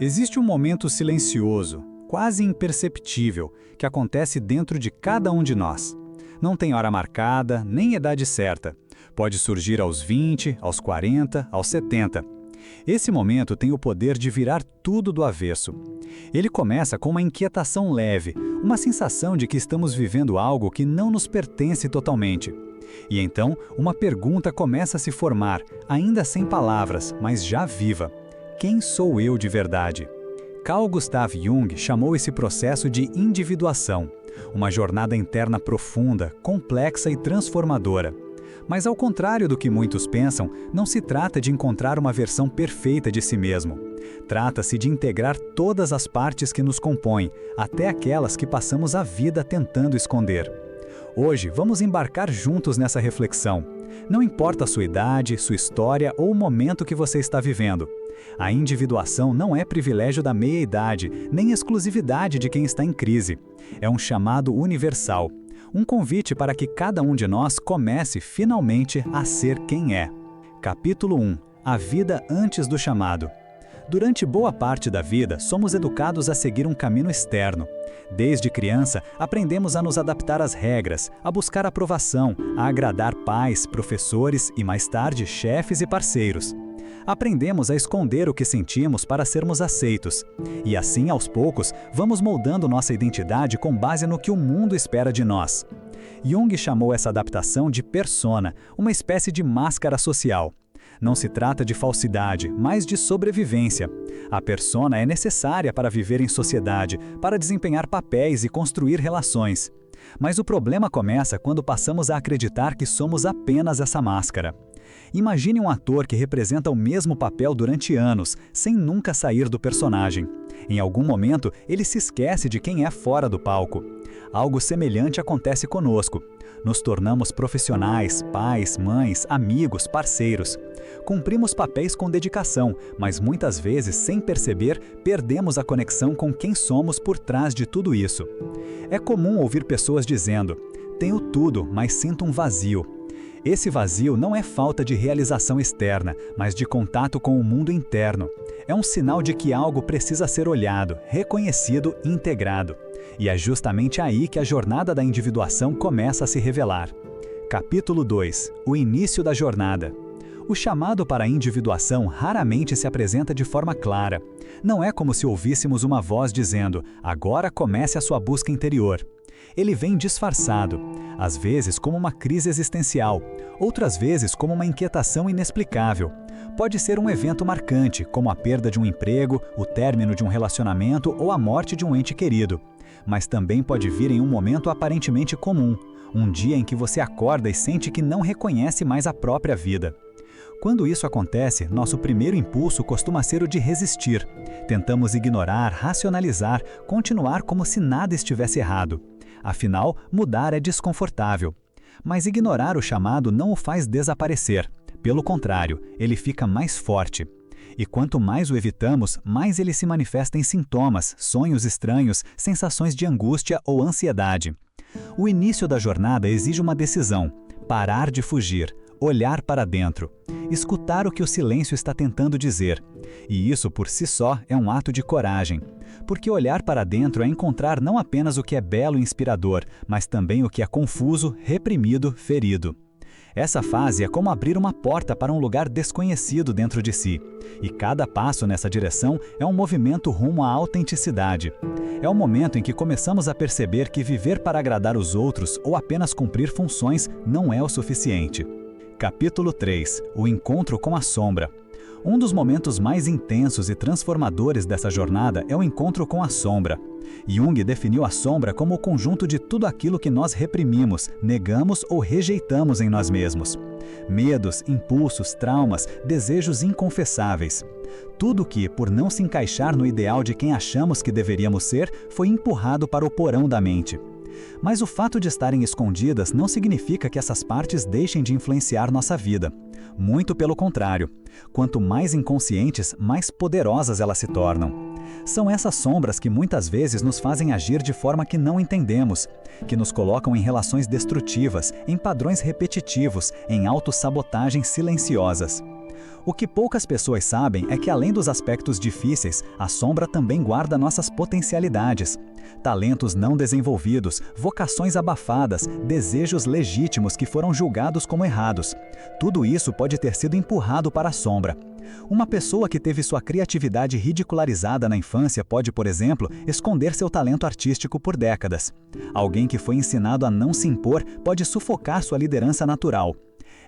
Existe um momento silencioso, quase imperceptível, que acontece dentro de cada um de nós. Não tem hora marcada, nem idade certa. Pode surgir aos 20, aos 40, aos 70. Esse momento tem o poder de virar tudo do avesso. Ele começa com uma inquietação leve, uma sensação de que estamos vivendo algo que não nos pertence totalmente. E então, uma pergunta começa a se formar, ainda sem palavras, mas já viva. Quem sou eu de verdade? Carl Gustav Jung chamou esse processo de individuação, uma jornada interna profunda, complexa e transformadora. Mas ao contrário do que muitos pensam, não se trata de encontrar uma versão perfeita de si mesmo. Trata-se de integrar todas as partes que nos compõem, até aquelas que passamos a vida tentando esconder. Hoje, vamos embarcar juntos nessa reflexão. Não importa a sua idade, sua história ou o momento que você está vivendo. A individuação não é privilégio da meia-idade, nem exclusividade de quem está em crise. É um chamado universal. Um convite para que cada um de nós comece finalmente a ser quem é. Capítulo 1. A vida antes do chamado. Durante boa parte da vida, somos educados a seguir um caminho externo. Desde criança, aprendemos a nos adaptar às regras, a buscar aprovação, a agradar pais, professores e, mais tarde, chefes e parceiros. Aprendemos a esconder o que sentimos para sermos aceitos. E assim, aos poucos, vamos moldando nossa identidade com base no que o mundo espera de nós. Jung chamou essa adaptação de persona, uma espécie de máscara social. Não se trata de falsidade, mas de sobrevivência. A persona é necessária para viver em sociedade, para desempenhar papéis e construir relações. Mas o problema começa quando passamos a acreditar que somos apenas essa máscara. Imagine um ator que representa o mesmo papel durante anos, sem nunca sair do personagem. Em algum momento, ele se esquece de quem é fora do palco. Algo semelhante acontece conosco. Nos tornamos profissionais, pais, mães, amigos, parceiros. Cumprimos papéis com dedicação, mas muitas vezes, sem perceber, perdemos a conexão com quem somos por trás de tudo isso. É comum ouvir pessoas dizendo: "Tenho tudo, mas sinto um vazio." Esse vazio não é falta de realização externa, mas de contato com o mundo interno. É um sinal de que algo precisa ser olhado, reconhecido e integrado. E é justamente aí que a jornada da individuação começa a se revelar. Capítulo 2. O início da jornada. O chamado para a individuação raramente se apresenta de forma clara. Não é como se ouvíssemos uma voz dizendo: "Agora comece a sua busca interior." Ele vem disfarçado, às vezes como uma crise existencial, outras vezes como uma inquietação inexplicável. Pode ser um evento marcante, como a perda de um emprego, o término de um relacionamento ou a morte de um ente querido. Mas também pode vir em um momento aparentemente comum, um dia em que você acorda e sente que não reconhece mais a própria vida. Quando isso acontece, nosso primeiro impulso costuma ser o de resistir. Tentamos ignorar, racionalizar, continuar como se nada estivesse errado. Afinal, mudar é desconfortável. Mas ignorar o chamado não o faz desaparecer. Pelo contrário, ele fica mais forte. E quanto mais o evitamos, mais ele se manifesta em sintomas, sonhos estranhos, sensações de angústia ou ansiedade. O início da jornada exige uma decisão: parar de fugir, olhar para dentro, escutar o que o silêncio está tentando dizer. E isso por si só é um ato de coragem. Porque olhar para dentro é encontrar não apenas o que é belo e inspirador, mas também o que é confuso, reprimido, ferido. Essa fase é como abrir uma porta para um lugar desconhecido dentro de si. E cada passo nessa direção é um movimento rumo à autenticidade. É o momento em que começamos a perceber que viver para agradar os outros ou apenas cumprir funções não é o suficiente. Capítulo 3. O encontro com a sombra. Um dos momentos mais intensos e transformadores dessa jornada é o encontro com a sombra. Jung definiu a sombra como o conjunto de tudo aquilo que nós reprimimos, negamos ou rejeitamos em nós mesmos. Medos, impulsos, traumas, desejos inconfessáveis. Tudo que, por não se encaixar no ideal de quem achamos que deveríamos ser, foi empurrado para o porão da mente. Mas o fato de estarem escondidas não significa que essas partes deixem de influenciar nossa vida. Muito pelo contrário. Quanto mais inconscientes, mais poderosas elas se tornam. São essas sombras que muitas vezes nos fazem agir de forma que não entendemos, que nos colocam em relações destrutivas, em padrões repetitivos, em autossabotagens silenciosas. O que poucas pessoas sabem é que, além dos aspectos difíceis, a sombra também guarda nossas potencialidades. Talentos não desenvolvidos, vocações abafadas, desejos legítimos que foram julgados como errados. Tudo isso pode ter sido empurrado para a sombra. Uma pessoa que teve sua criatividade ridicularizada na infância pode, por exemplo, esconder seu talento artístico por décadas. Alguém que foi ensinado a não se impor pode sufocar sua liderança natural.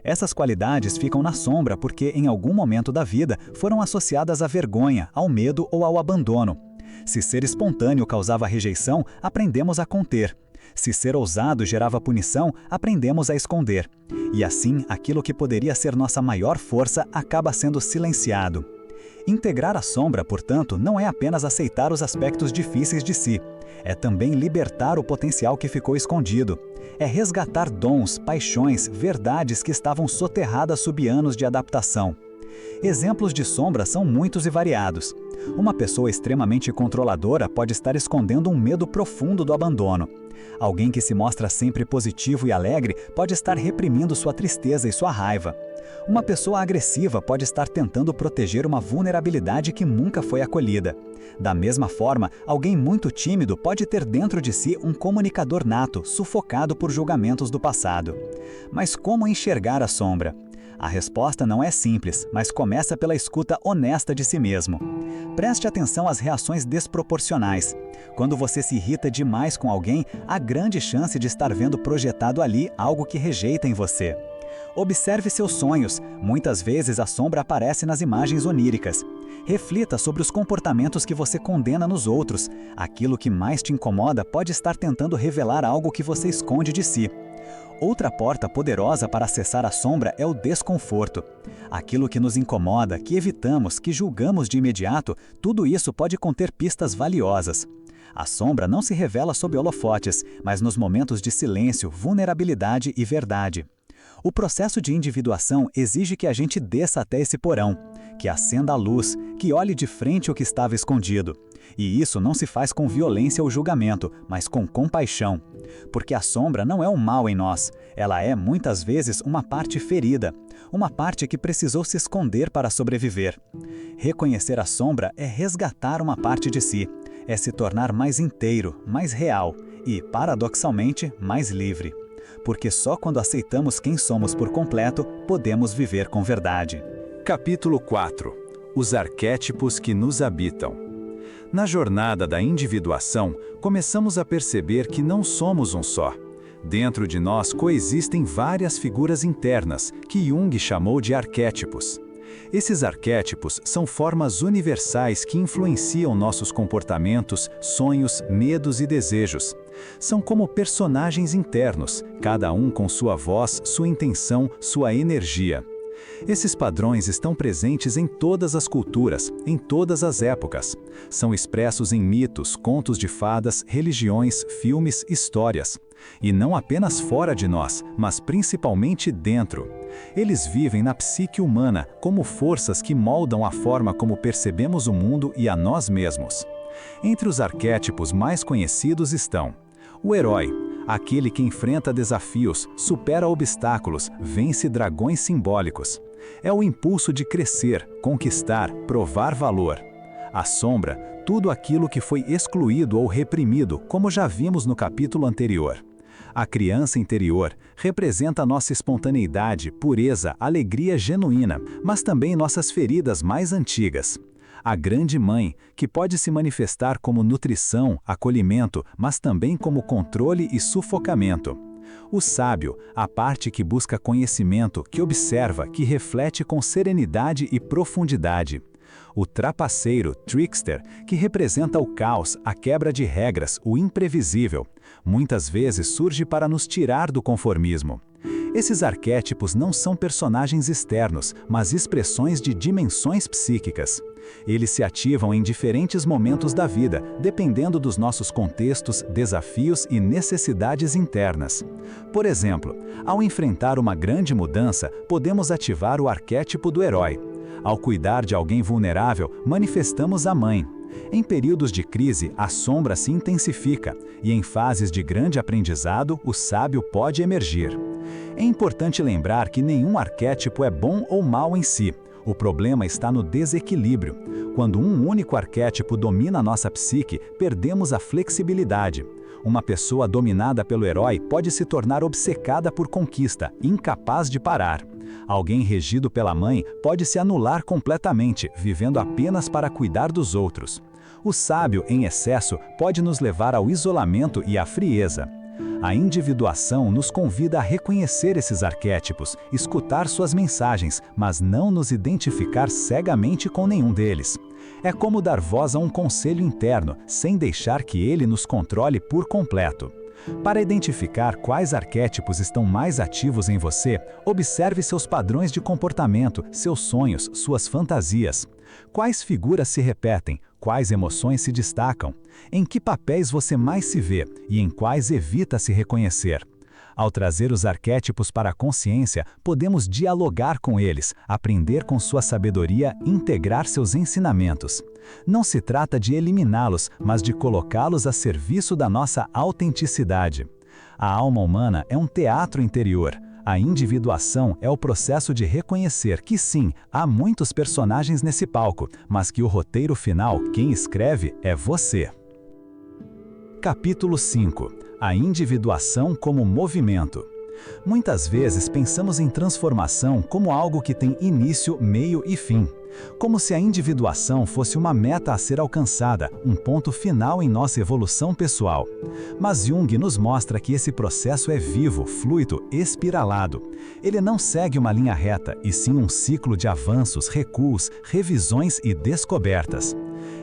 Essas qualidades ficam na sombra porque, em algum momento da vida, foram associadas à vergonha, ao medo ou ao abandono. Se ser espontâneo causava rejeição, aprendemos a conter. Se ser ousado gerava punição, aprendemos a esconder. E assim, aquilo que poderia ser nossa maior força acaba sendo silenciado. Integrar a sombra, portanto, não é apenas aceitar os aspectos difíceis de si. É também libertar o potencial que ficou escondido. É resgatar dons, paixões, verdades que estavam soterradas sob anos de adaptação. Exemplos de sombra são muitos e variados. Uma pessoa extremamente controladora pode estar escondendo um medo profundo do abandono. Alguém que se mostra sempre positivo e alegre pode estar reprimindo sua tristeza e sua raiva. Uma pessoa agressiva pode estar tentando proteger uma vulnerabilidade que nunca foi acolhida. Da mesma forma, alguém muito tímido pode ter dentro de si um comunicador nato, sufocado por julgamentos do passado. Mas como enxergar a sombra? A resposta não é simples, mas começa pela escuta honesta de si mesmo. Preste atenção às reações desproporcionais. Quando você se irrita demais com alguém, há grande chance de estar vendo projetado ali algo que rejeita em você. Observe seus sonhos. Muitas vezes a sombra aparece nas imagens oníricas. Reflita sobre os comportamentos que você condena nos outros. Aquilo que mais te incomoda pode estar tentando revelar algo que você esconde de si. Outra porta poderosa para acessar a sombra é o desconforto. Aquilo que nos incomoda, que evitamos, que julgamos de imediato, tudo isso pode conter pistas valiosas. A sombra não se revela sob holofotes, mas nos momentos de silêncio, vulnerabilidade e verdade. O processo de individuação exige que a gente desça até esse porão, que acenda a luz, que olhe de frente o que estava escondido. E isso não se faz com violência ou julgamento, mas com compaixão. Porque a sombra não é um mal em nós, ela é muitas vezes uma parte ferida, uma parte que precisou se esconder para sobreviver. Reconhecer a sombra é resgatar uma parte de si, é se tornar mais inteiro, mais real e, paradoxalmente, mais livre. Porque só quando aceitamos quem somos por completo, podemos viver com verdade. Capítulo 4. Os arquétipos que nos habitam. Na jornada da individuação, começamos a perceber que não somos um só. Dentro de nós coexistem várias figuras internas, que Jung chamou de arquétipos. Esses arquétipos são formas universais que influenciam nossos comportamentos, sonhos, medos e desejos. São como personagens internos, cada um com sua voz, sua intenção, sua energia. Esses padrões estão presentes em todas as culturas, em todas as épocas. São expressos em mitos, contos de fadas, religiões, filmes, histórias. E não apenas fora de nós, mas principalmente dentro. Eles vivem na psique humana como forças que moldam a forma como percebemos o mundo e a nós mesmos. Entre os arquétipos mais conhecidos estão o herói, aquele que enfrenta desafios, supera obstáculos, vence dragões simbólicos. É o impulso de crescer, conquistar, provar valor. A sombra, tudo aquilo que foi excluído ou reprimido, como já vimos no capítulo anterior. A criança interior representa nossa espontaneidade, pureza, alegria genuína, mas também nossas feridas mais antigas. A grande mãe, que pode se manifestar como nutrição, acolhimento, mas também como controle e sufocamento. O sábio, a parte que busca conhecimento, que observa, que reflete com serenidade e profundidade. O trapaceiro, trickster, que representa o caos, a quebra de regras, o imprevisível. Muitas vezes surge para nos tirar do conformismo. Esses arquétipos não são personagens externos, mas expressões de dimensões psíquicas. Eles se ativam em diferentes momentos da vida, dependendo dos nossos contextos, desafios e necessidades internas. Por exemplo, ao enfrentar uma grande mudança, podemos ativar o arquétipo do herói. Ao cuidar de alguém vulnerável, manifestamos a mãe. Em períodos de crise, a sombra se intensifica, e em fases de grande aprendizado, o sábio pode emergir. É importante lembrar que nenhum arquétipo é bom ou mal em si. O problema está no desequilíbrio. Quando um único arquétipo domina nossa psique, perdemos a flexibilidade. Uma pessoa dominada pelo herói pode se tornar obcecada por conquista, incapaz de parar. Alguém regido pela mãe pode se anular completamente, vivendo apenas para cuidar dos outros. O sábio, em excesso, pode nos levar ao isolamento e à frieza. A individuação nos convida a reconhecer esses arquétipos, escutar suas mensagens, mas não nos identificar cegamente com nenhum deles. É como dar voz a um conselho interno, sem deixar que ele nos controle por completo. Para identificar quais arquétipos estão mais ativos em você, observe seus padrões de comportamento, seus sonhos, suas fantasias. Quais figuras se repetem? Quais emoções se destacam? Em que papéis você mais se vê e em quais evita se reconhecer? Ao trazer os arquétipos para a consciência, podemos dialogar com eles, aprender com sua sabedoria, integrar seus ensinamentos. Não se trata de eliminá-los, mas de colocá-los a serviço da nossa autenticidade. A alma humana é um teatro interior. A individuação é o processo de reconhecer que sim, há muitos personagens nesse palco, mas que o roteiro final, quem escreve, é você. Capítulo 5. A individuação como movimento. Muitas vezes pensamos em transformação como algo que tem início, meio e fim. Como se a individuação fosse uma meta a ser alcançada, um ponto final em nossa evolução pessoal. Mas Jung nos mostra que esse processo é vivo, fluido, espiralado. Ele não segue uma linha reta, e sim um ciclo de avanços, recuos, revisões e descobertas.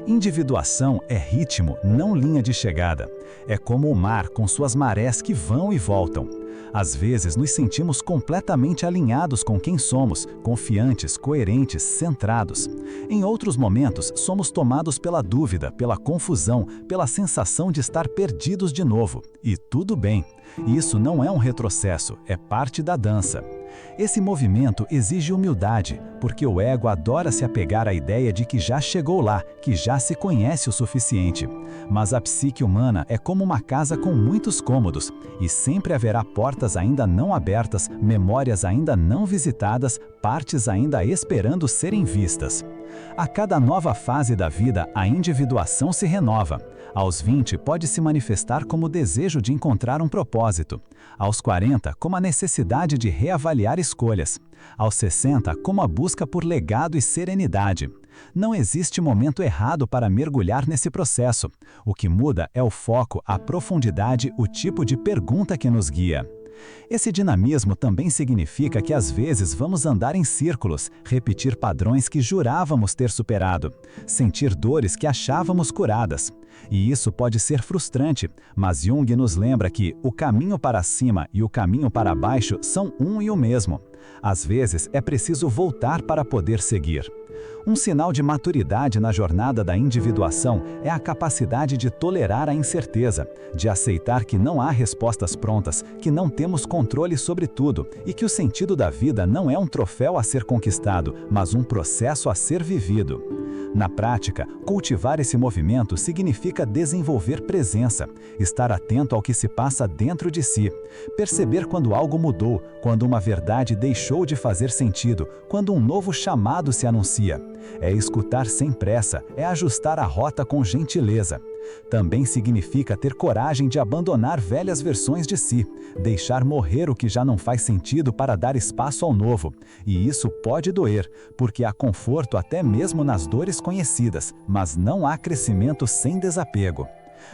Individuação é ritmo, não linha de chegada. É como o mar com suas marés que vão e voltam. Às vezes nos sentimos completamente alinhados com quem somos, confiantes, coerentes, centrados. Em outros momentos, somos tomados pela dúvida, pela confusão, pela sensação de estar perdidos de novo. E tudo bem. Isso não é um retrocesso, é parte da dança. Esse movimento exige humildade, porque o ego adora se apegar à ideia de que já chegou lá, que já se conhece o suficiente. Mas a psique humana é como uma casa com muitos cômodos, e sempre haverá portas ainda não abertas, memórias ainda não visitadas, partes ainda esperando serem vistas. A cada nova fase da vida, a individuação se renova. Aos 20, pode se manifestar como o desejo de encontrar um propósito. Aos 40, como a necessidade de reavaliar escolhas. Aos 60, como a busca por legado e serenidade. Não existe momento errado para mergulhar nesse processo. O que muda é o foco, a profundidade, o tipo de pergunta que nos guia. Esse dinamismo também significa que às vezes vamos andar em círculos, repetir padrões que jurávamos ter superado, sentir dores que achávamos curadas. E isso pode ser frustrante, mas Jung nos lembra que o caminho para cima e o caminho para baixo são um e o mesmo. Às vezes é preciso voltar para poder seguir. Um sinal de maturidade na jornada da individuação é a capacidade de tolerar a incerteza, de aceitar que não há respostas prontas, que não temos controle sobre tudo e que o sentido da vida não é um troféu a ser conquistado, mas um processo a ser vivido. Na prática, cultivar esse movimento significa desenvolver presença, estar atento ao que se passa dentro de si, perceber quando algo mudou, quando uma verdade deixou de fazer sentido, quando um novo chamado se anuncia. É escutar sem pressa, é ajustar a rota com gentileza. Também significa ter coragem de abandonar velhas versões de si, deixar morrer o que já não faz sentido para dar espaço ao novo. E isso pode doer, porque há conforto até mesmo nas dores conhecidas, mas não há crescimento sem desapego.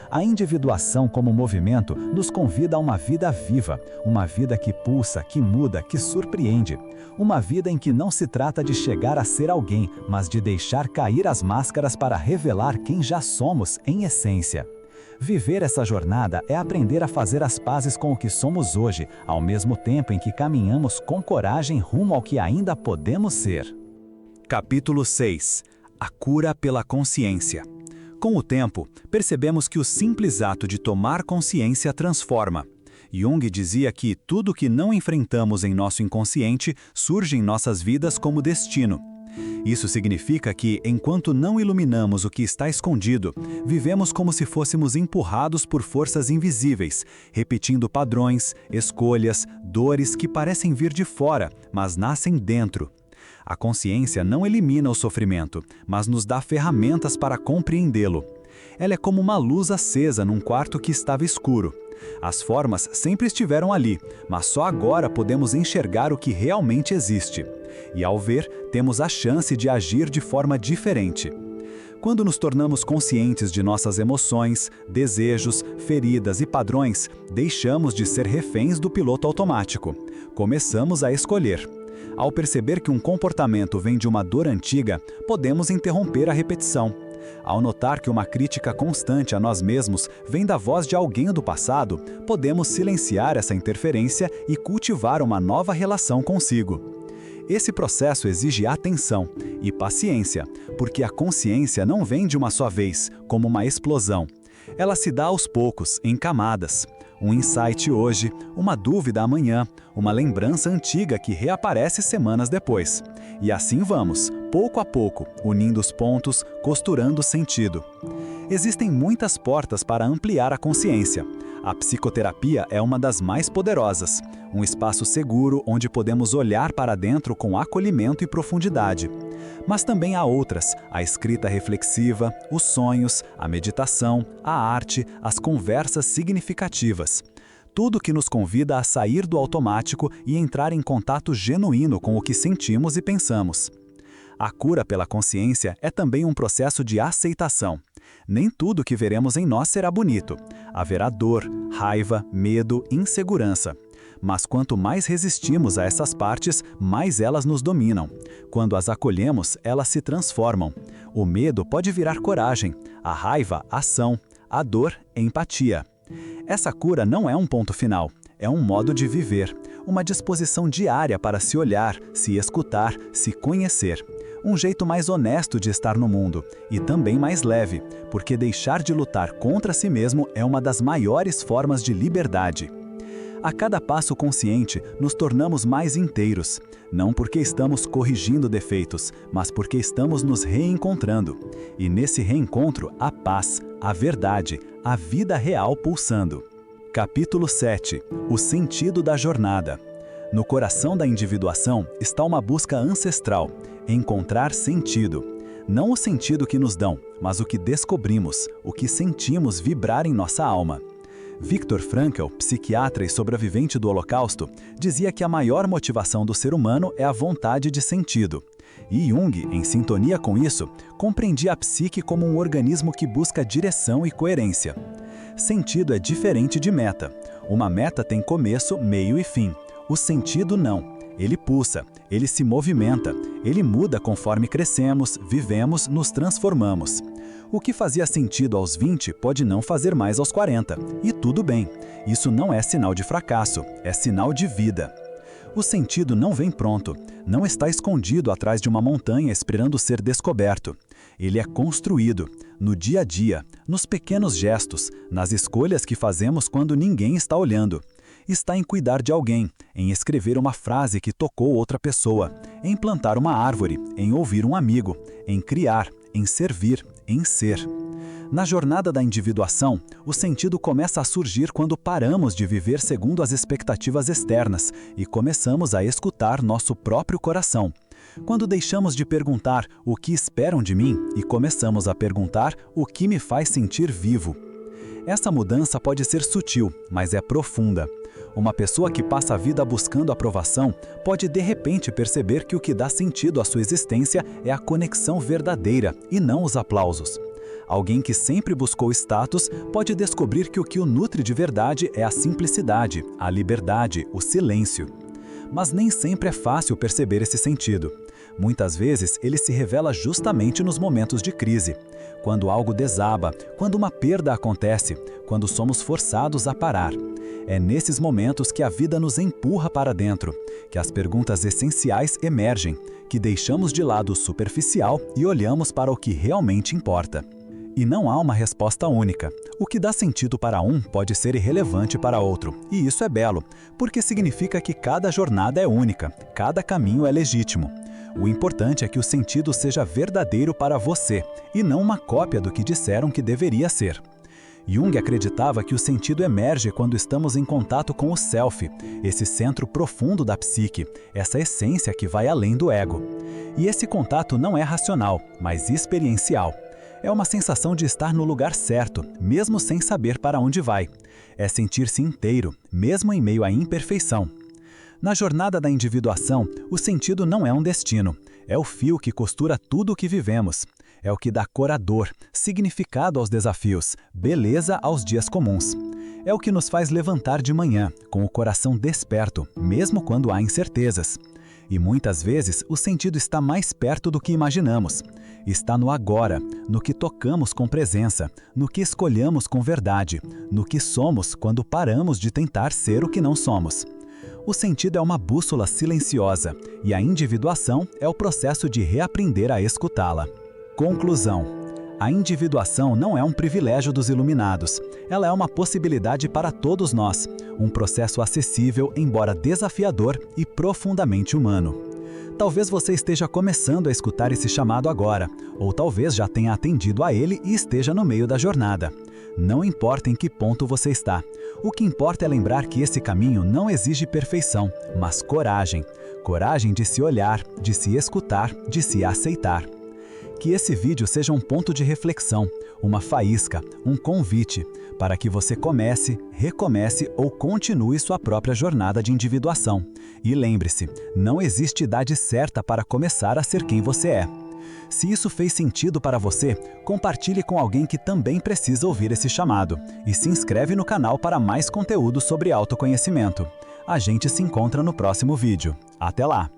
A individuação como movimento nos convida a uma vida viva, uma vida que pulsa, que muda, que surpreende. Uma vida em que não se trata de chegar a ser alguém, mas de deixar cair as máscaras para revelar quem já somos em essência. Viver essa jornada é aprender a fazer as pazes com o que somos hoje, ao mesmo tempo em que caminhamos com coragem rumo ao que ainda podemos ser. Capítulo 6. A cura pela consciência. Com o tempo, percebemos que o simples ato de tomar consciência transforma. Jung dizia que tudo que não enfrentamos em nosso inconsciente surge em nossas vidas como destino. Isso significa que, enquanto não iluminamos o que está escondido, vivemos como se fôssemos empurrados por forças invisíveis, repetindo padrões, escolhas, dores que parecem vir de fora, mas nascem dentro. A consciência não elimina o sofrimento, mas nos dá ferramentas para compreendê-lo. Ela é como uma luz acesa num quarto que estava escuro. As formas sempre estiveram ali, mas só agora podemos enxergar o que realmente existe. E ao ver, temos a chance de agir de forma diferente. Quando nos tornamos conscientes de nossas emoções, desejos, feridas e padrões, deixamos de ser reféns do piloto automático. Começamos a escolher. Ao perceber que um comportamento vem de uma dor antiga, podemos interromper a repetição. Ao notar que uma crítica constante a nós mesmos vem da voz de alguém do passado, podemos silenciar essa interferência e cultivar uma nova relação consigo. Esse processo exige atenção e paciência, porque a consciência não vem de uma só vez, como uma explosão. Ela se dá aos poucos, em camadas. Um insight hoje, uma dúvida amanhã, uma lembrança antiga que reaparece semanas depois. E assim vamos, pouco a pouco, unindo os pontos, costurando o sentido. Existem muitas portas para ampliar a consciência. A psicoterapia é uma das mais poderosas, um espaço seguro onde podemos olhar para dentro com acolhimento e profundidade. Mas também há outras, a escrita reflexiva, os sonhos, a meditação, a arte, as conversas significativas. Tudo que nos convida a sair do automático e entrar em contato genuíno com o que sentimos e pensamos. A cura pela consciência é também um processo de aceitação. Nem tudo que veremos em nós será bonito. Haverá dor, raiva, medo, insegurança. Mas quanto mais resistimos a essas partes, mais elas nos dominam. Quando as acolhemos, elas se transformam. O medo pode virar coragem, a raiva, ação, a dor, empatia. Essa cura não é um ponto final, é um modo de viver, uma disposição diária para se olhar, se escutar, se conhecer. Um jeito mais honesto de estar no mundo e também mais leve, porque deixar de lutar contra si mesmo é uma das maiores formas de liberdade. A cada passo consciente, nos tornamos mais inteiros, não porque estamos corrigindo defeitos, mas porque estamos nos reencontrando. E nesse reencontro, a paz, a verdade, a vida real pulsando. Capítulo 7. O sentido da jornada. No coração da individuação está uma busca ancestral, encontrar sentido. Não o sentido que nos dão, mas o que descobrimos, o que sentimos vibrar em nossa alma. Viktor Frankl, psiquiatra e sobrevivente do Holocausto, dizia que a maior motivação do ser humano é a vontade de sentido. E Jung, em sintonia com isso, compreendia a psique como um organismo que busca direção e coerência. Sentido é diferente de meta. Uma meta tem começo, meio e fim. O sentido não. Ele pulsa, ele se movimenta, ele muda conforme crescemos, vivemos, nos transformamos. O que fazia sentido aos 20 pode não fazer mais aos 40. E tudo bem. Isso não é sinal de fracasso, é sinal de vida. O sentido não vem pronto, não está escondido atrás de uma montanha esperando ser descoberto. Ele é construído, no dia a dia, nos pequenos gestos, nas escolhas que fazemos quando ninguém está olhando. Está em cuidar de alguém, em escrever uma frase que tocou outra pessoa, em plantar uma árvore, em ouvir um amigo, em criar, em servir, em ser. Na jornada da individuação, o sentido começa a surgir quando paramos de viver segundo as expectativas externas e começamos a escutar nosso próprio coração. Quando deixamos de perguntar o que esperam de mim e começamos a perguntar o que me faz sentir vivo. Essa mudança pode ser sutil, mas é profunda. Uma pessoa que passa a vida buscando aprovação pode de repente perceber que o que dá sentido à sua existência é a conexão verdadeira e não os aplausos. Alguém que sempre buscou status pode descobrir que o que o nutre de verdade é a simplicidade, a liberdade, o silêncio. Mas nem sempre é fácil perceber esse sentido. Muitas vezes ele se revela justamente nos momentos de crise. Quando algo desaba, quando uma perda acontece, quando somos forçados a parar. É nesses momentos que a vida nos empurra para dentro, que as perguntas essenciais emergem, que deixamos de lado o superficial e olhamos para o que realmente importa. E não há uma resposta única. O que dá sentido para um pode ser irrelevante para outro, e isso é belo, porque significa que cada jornada é única, cada caminho é legítimo. O importante é que o sentido seja verdadeiro para você, e não uma cópia do que disseram que deveria ser. Jung acreditava que o sentido emerge quando estamos em contato com o self, esse centro profundo da psique, essa essência que vai além do ego. E esse contato não é racional, mas experiencial. É uma sensação de estar no lugar certo, mesmo sem saber para onde vai. É sentir-se inteiro, mesmo em meio à imperfeição. Na jornada da individuação, o sentido não é um destino. É o fio que costura tudo o que vivemos. É o que dá cor à dor, significado aos desafios, beleza aos dias comuns. É o que nos faz levantar de manhã, com o coração desperto, mesmo quando há incertezas. E muitas vezes o sentido está mais perto do que imaginamos. Está no agora, no que tocamos com presença, no que escolhemos com verdade, no que somos quando paramos de tentar ser o que não somos. O sentido é uma bússola silenciosa e a individuação é o processo de reaprender a escutá-la. Conclusão: a individuação não é um privilégio dos iluminados. Ela é uma possibilidade para todos nós, um processo acessível, embora desafiador e profundamente humano. Talvez você esteja começando a escutar esse chamado agora, ou talvez já tenha atendido a ele e esteja no meio da jornada. Não importa em que ponto você está. O que importa é lembrar que esse caminho não exige perfeição, mas coragem. Coragem de se olhar, de se escutar, de se aceitar. Que esse vídeo seja um ponto de reflexão, uma faísca, um convite, para que você comece, recomece ou continue sua própria jornada de individuação. E lembre-se, não existe idade certa para começar a ser quem você é. Se isso fez sentido para você, compartilhe com alguém que também precisa ouvir esse chamado e se inscreve no canal para mais conteúdo sobre autoconhecimento. A gente se encontra no próximo vídeo. Até lá!